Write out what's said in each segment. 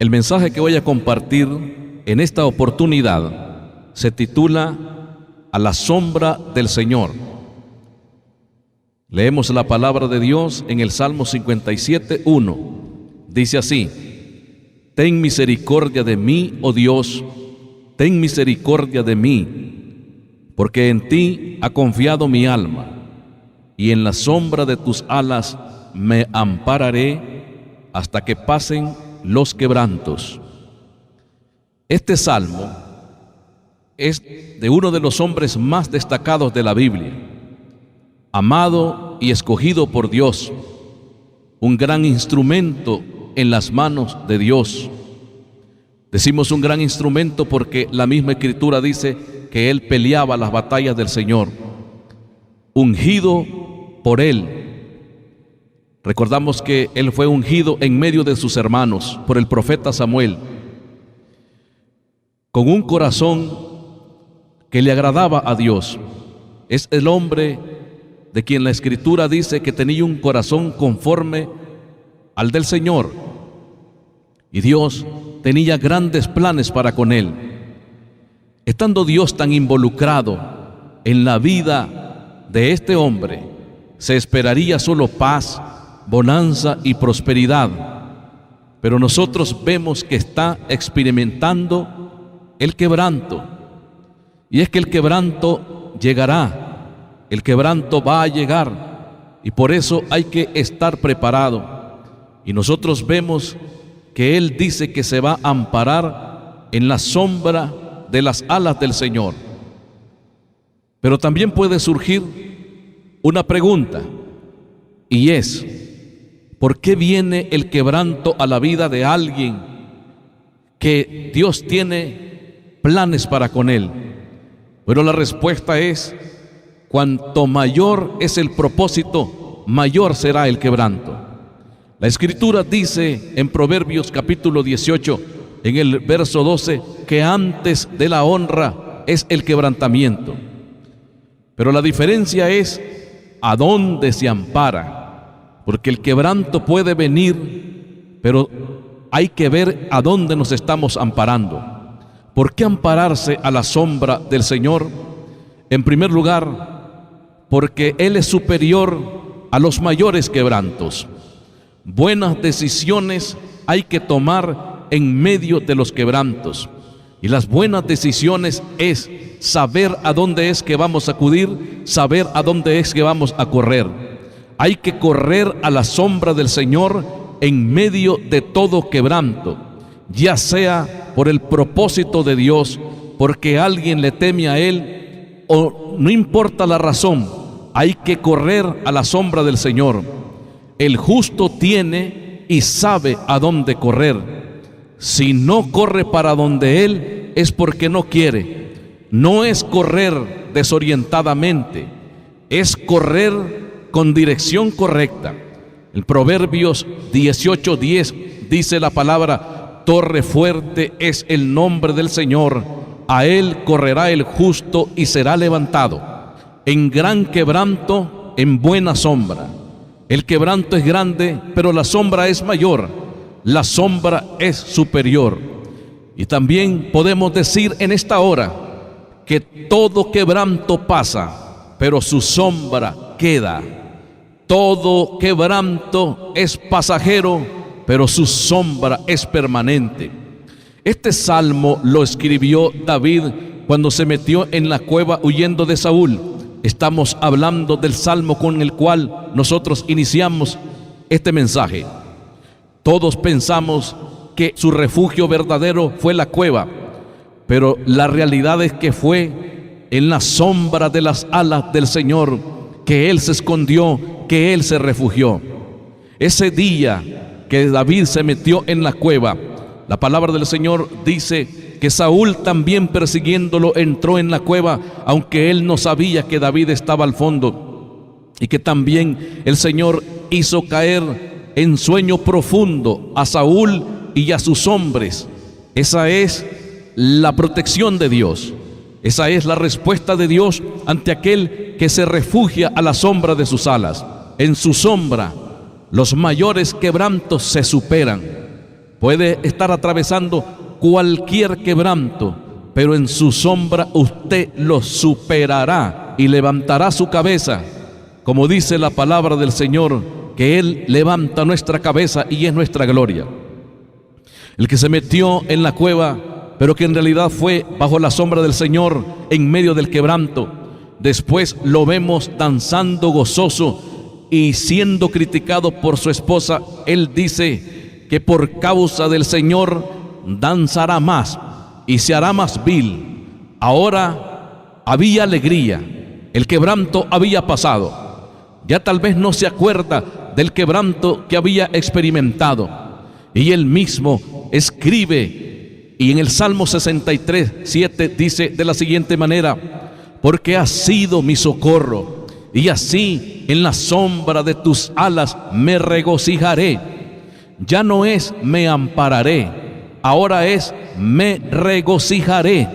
El mensaje que voy a compartir en esta oportunidad se titula A la sombra del Señor. Leemos la palabra de Dios en el Salmo 57:1. Dice así: Ten misericordia de mí, oh Dios, ten misericordia de mí, porque en ti ha confiado mi alma, y en la sombra de tus alas me ampararé hasta que pasen los quebrantos. Este salmo es de uno de los hombres más destacados de la Biblia, amado y escogido por Dios, un gran instrumento en las manos de Dios. Decimos un gran instrumento porque la misma Escritura dice que él peleaba las batallas del Señor, ungido por él. Recordamos que él fue ungido en medio de sus hermanos por el profeta Samuel, con un corazón que le agradaba a Dios. Es el hombre de quien la Escritura dice que tenía un corazón conforme al del Señor, y Dios tenía grandes planes para con él. Estando Dios tan involucrado en la vida de este hombre, se esperaría solo paz, bonanza y prosperidad, pero nosotros vemos que está experimentando el quebranto, y es que el quebranto llegará, el quebranto va a llegar, y por eso hay que estar preparado. Y nosotros vemos que él dice que se va a amparar en la sombra de las alas del Señor. Pero también puede surgir una pregunta, y es: ¿por qué viene el quebranto a la vida de alguien que Dios tiene planes para con él? Bueno, la respuesta es: cuanto mayor es el propósito, mayor será el quebranto. La Escritura dice en Proverbios capítulo 18, en el verso 12, que antes de la honra es el quebrantamiento. Pero la diferencia es a dónde se ampara, porque el quebranto puede venir, pero hay que ver a dónde nos estamos amparando. ¿Por qué ampararse a la sombra del Señor? En primer lugar, porque Él es superior a los mayores quebrantos. Buenas decisiones hay que tomar en medio de los quebrantos, y las buenas decisiones es saber a dónde es que vamos a acudir, saber a dónde es que vamos a correr. Hay que correr a la sombra del Señor en medio de todo quebranto, ya sea por el propósito de Dios, porque alguien le teme a Él, o no importa la razón, hay que correr a la sombra del Señor. El justo tiene y sabe a dónde correr. Si no corre para donde Él, es porque no quiere. No es correr desorientadamente, es correr con dirección correcta. En Proverbios 18:10 dice la palabra: torre fuerte es el nombre del Señor, a Él correrá el justo y será levantado. En gran quebranto, en buena sombra. El quebranto es grande, pero la sombra es mayor. La sombra es superior. Y también podemos decir en esta hora que todo quebranto pasa, pero su sombra queda. Todo quebranto es pasajero, pero su sombra es permanente. Este salmo lo escribió David cuando se metió en la cueva huyendo de Saúl. Estamos hablando del salmo con el cual nosotros iniciamos este mensaje. Todos pensamos que su refugio verdadero fue la cueva, pero la realidad es que fue en la sombra de las alas del Señor que Él se escondió, que Él se refugió. Ese día que David se metió en la cueva, la palabra del Señor dice que Saúl también persiguiéndolo entró en la cueva, aunque él no sabía que David estaba al fondo, y que también el Señor hizo caer en sueño profundo a Saúl y a sus hombres. Esa es la protección de Dios, esa es la respuesta de Dios ante aquel que se refugia a la sombra de sus alas. En su sombra los mayores quebrantos se superan. puede estar atravesando cualquier quebranto, pero en su sombra usted lo superará y levantará su cabeza, como dice la palabra del Señor, que Él levanta nuestra cabeza y es nuestra gloria. El que se metió en la cueva, pero que en realidad fue bajo la sombra del Señor en medio del quebranto, después lo vemos danzando gozoso y siendo criticado por su esposa. Él dice que por causa del Señor danzará más y se hará más vil. Ahora había alegría, el quebranto había pasado. Ya tal vez no se acuerda del quebranto que había experimentado. Y él mismo escribe, y en el Salmo 63:7 dice de la siguiente manera: porque has sido mi socorro, y así en la sombra de tus alas me regocijaré. Ya no es me ampararé, ahora es me regocijaré.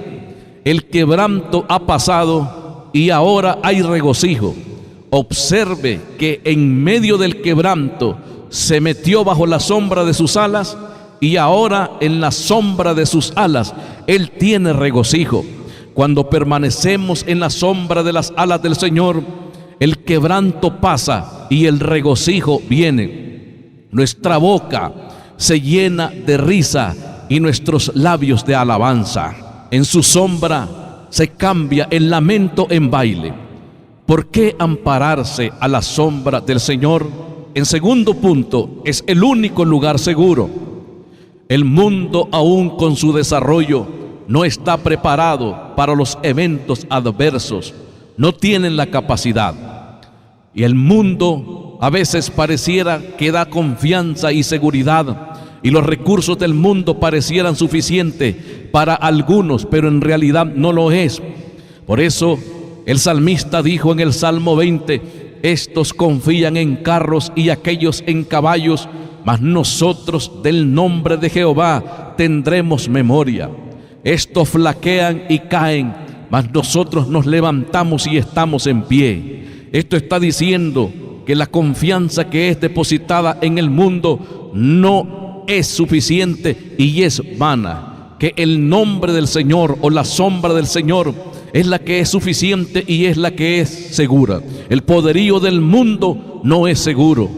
El quebranto ha pasado y ahora hay regocijo. Observe que en medio del quebranto se metió bajo la sombra de sus alas, y ahora en la sombra de sus alas Él tiene regocijo. Cuando permanecemos en la sombra de las alas del Señor, el quebranto pasa y el regocijo viene. Nuestra boca se llena de risa y nuestros labios de alabanza. En su sombra se cambia el lamento en baile. ¿Por qué ampararse a la sombra del Señor? En segundo punto, es el único lugar seguro. El mundo, aún con su desarrollo, no está preparado para los eventos adversos. No tienen la capacidad. Y el mundo a veces pareciera que da confianza y seguridad, y los recursos del mundo parecieran suficientes para algunos, pero en realidad no lo es. Por eso el salmista dijo en el Salmo 20: estos confían en carros y aquellos en caballos, mas nosotros del nombre de Jehová tendremos memoria. Estos flaquean y caen, mas nosotros nos levantamos y estamos en pie. Esto está diciendo que la confianza que es depositada en el mundo no es suficiente y es vana. Que el nombre del Señor o la sombra del Señor es la que es suficiente y es la que es segura. El poderío del mundo no es seguro.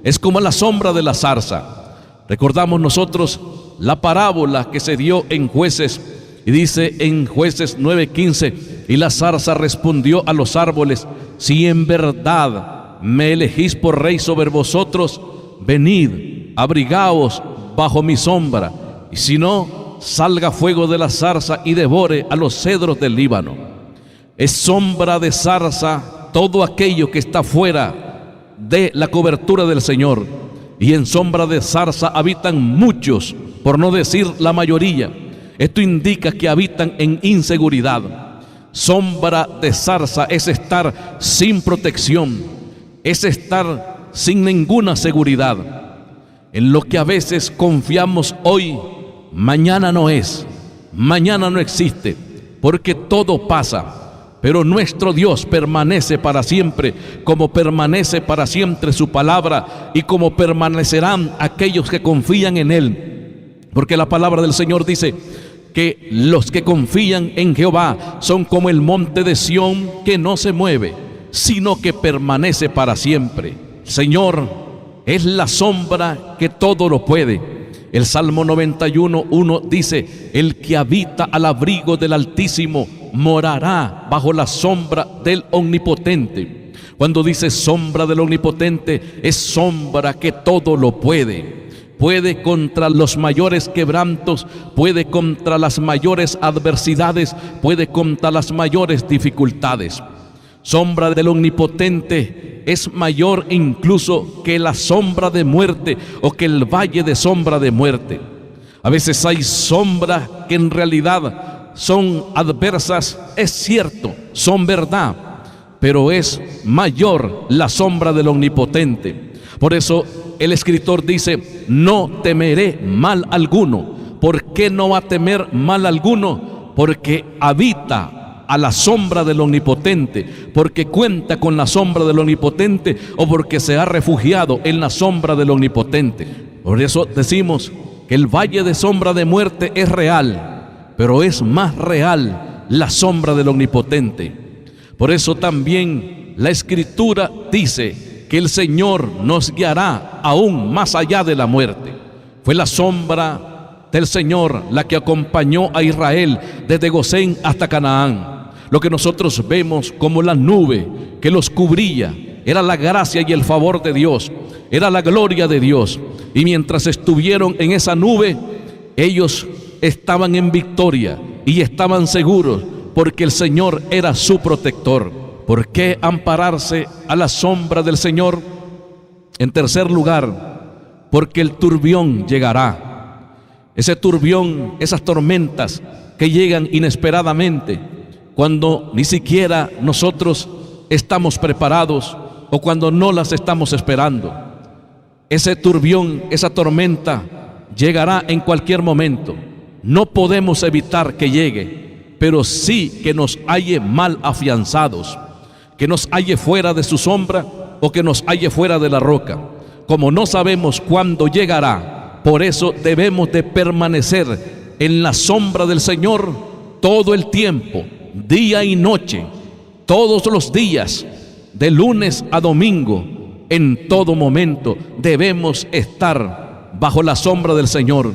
Es como la sombra de la zarza. Recordamos nosotros la parábola que se dio en Jueces, y dice en Jueces 9:15: y la zarza respondió a los árboles: si en verdad me elegís por rey sobre vosotros, venid, abrigaos bajo mi sombra, y si no, salga fuego de la zarza y devore a los cedros del Líbano. Es sombra de zarza todo aquello que está fuera de la cobertura del Señor, y en sombra de zarza habitan muchos, por no decir la mayoría. Esto indica que habitan en inseguridad. Sombra de zarza es estar sin protección, es estar sin ninguna seguridad. En lo que a veces confiamos hoy, mañana no es, mañana no existe, porque todo pasa. Pero nuestro Dios permanece para siempre, como permanece para siempre su palabra, y como permanecerán aquellos que confían en Él. Porque la palabra del Señor dice que los que confían en Jehová son como el monte de Sión, que no se mueve, sino que permanece para siempre. Señor es la sombra que todo lo puede. El Salmo 91:1 dice: el que habita al abrigo del Altísimo morará bajo la sombra del Omnipotente. Cuando dice sombra del Omnipotente, es sombra que todo lo puede. Puede contra los mayores quebrantos, puede contra las mayores adversidades, puede contra las mayores dificultades. Sombra del Omnipotente es mayor incluso que la sombra de muerte o que el valle de sombra de muerte. A veces hay sombras que en realidad son adversas, es cierto, son verdad, pero es mayor la sombra del Omnipotente. Por eso el escritor dice: no temeré mal alguno. ¿Por qué no va a temer mal alguno? Porque habita a la sombra del Omnipotente, porque cuenta con la sombra del Omnipotente, o porque se ha refugiado en la sombra del Omnipotente. Por eso decimos que el valle de sombra de muerte es real, pero es más real la sombra del Omnipotente. Por eso también la Escritura dice que el Señor nos guiará aún más allá de la muerte. Fue la sombra del Señor la que acompañó a Israel desde Gosén hasta Canaán. Lo que nosotros vemos como la nube que los cubría era la gracia y el favor de Dios, era la gloria de Dios. Y mientras estuvieron en esa nube, ellos estaban en victoria y estaban seguros porque el Señor era su protector. ¿Por qué ampararse a la sombra del Señor? En tercer lugar, porque el turbión llegará. Ese turbión, esas tormentas que llegan inesperadamente, cuando ni siquiera nosotros estamos preparados o cuando no las estamos esperando. Ese turbión, esa tormenta llegará en cualquier momento. No podemos evitar que llegue, pero sí que nos halle mal afianzados, que nos halle fuera de su sombra o que nos halle fuera de la roca. Como no sabemos cuándo llegará, por eso debemos de permanecer en la sombra del Señor todo el tiempo, día y noche, todos los días, de lunes a domingo. En todo momento debemos estar bajo la sombra del Señor.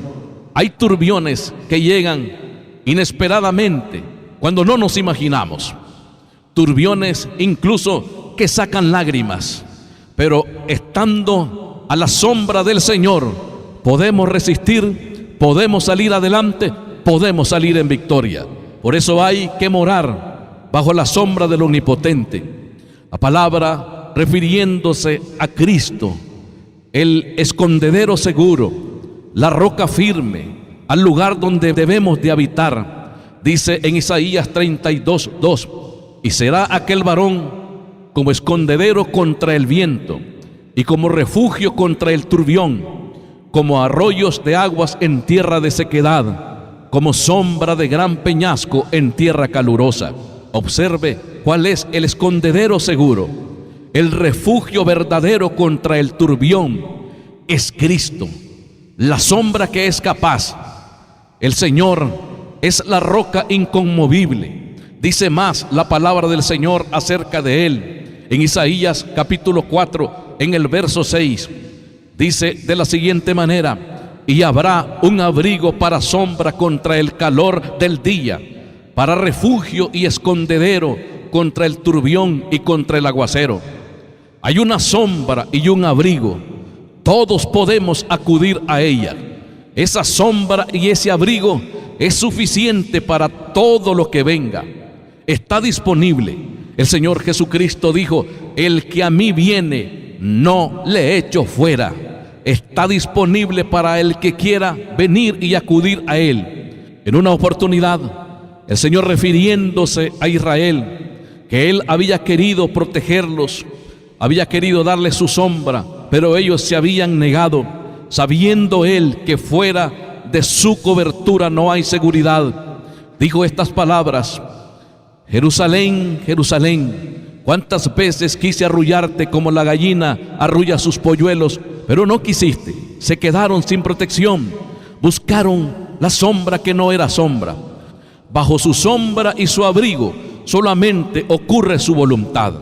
Hay turbiones que llegan inesperadamente cuando no nos imaginamos. Turbiones incluso que sacan lágrimas, pero estando a la sombra del Señor podemos resistir, podemos salir adelante, podemos salir en victoria. Por eso hay que morar bajo la sombra del Omnipotente. La palabra, refiriéndose a Cristo, el escondedero seguro, la roca firme, al lugar donde debemos de habitar, dice en Isaías 32:2: y será aquel varón como escondedero contra el viento y como refugio contra el turbión, como arroyos de aguas en tierra de sequedad, como sombra de gran peñasco en tierra calurosa. Observe cuál es el escondedero seguro, el refugio verdadero contra el turbión. Es Cristo, la sombra que es capaz. El Señor es la roca inconmovible. Dice más la palabra del Señor acerca de Él. En Isaías capítulo 4, en el verso 6, dice de la siguiente manera: y habrá un abrigo para sombra contra el calor del día, para refugio y escondedero contra el turbión y contra el aguacero. Hay una sombra y un abrigo. Todos podemos acudir a ella. Esa sombra y ese abrigo es suficiente para todo lo que venga. Está disponible. El Señor Jesucristo dijo: el que a mí viene, no le echo fuera. Está disponible para el que quiera venir y acudir a Él. En una oportunidad, el Señor, refiriéndose a Israel, que Él había querido protegerlos, había querido darles su sombra, pero ellos se habían negado, sabiendo Él que fuera de su cobertura no hay seguridad. Dijo estas palabras: Jerusalén, Jerusalén, cuántas veces quise arrullarte como la gallina arrulla sus polluelos, pero no quisiste. Se quedaron sin protección, buscaron la sombra que no era sombra. Bajo su sombra y su abrigo solamente ocurre su voluntad.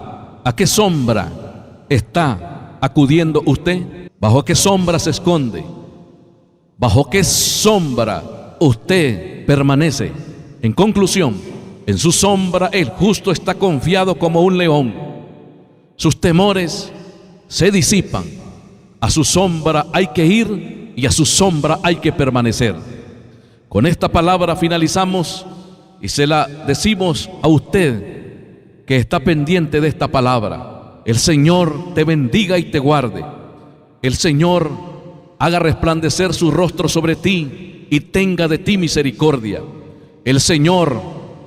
¿A qué sombra está acudiendo usted? ¿Bajo qué sombra se esconde? ¿Bajo qué sombra usted permanece? En conclusión, en su sombra el justo está confiado como un león. Sus temores se disipan. A su sombra hay que ir y a su sombra hay que permanecer. Con esta palabra finalizamos y se la decimos a usted que está pendiente de esta palabra. El Señor te bendiga y te guarde. El Señor haga resplandecer su rostro sobre ti y tenga de ti misericordia. El Señor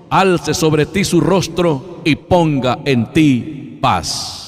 alce sobre ti su rostro y ponga en ti paz.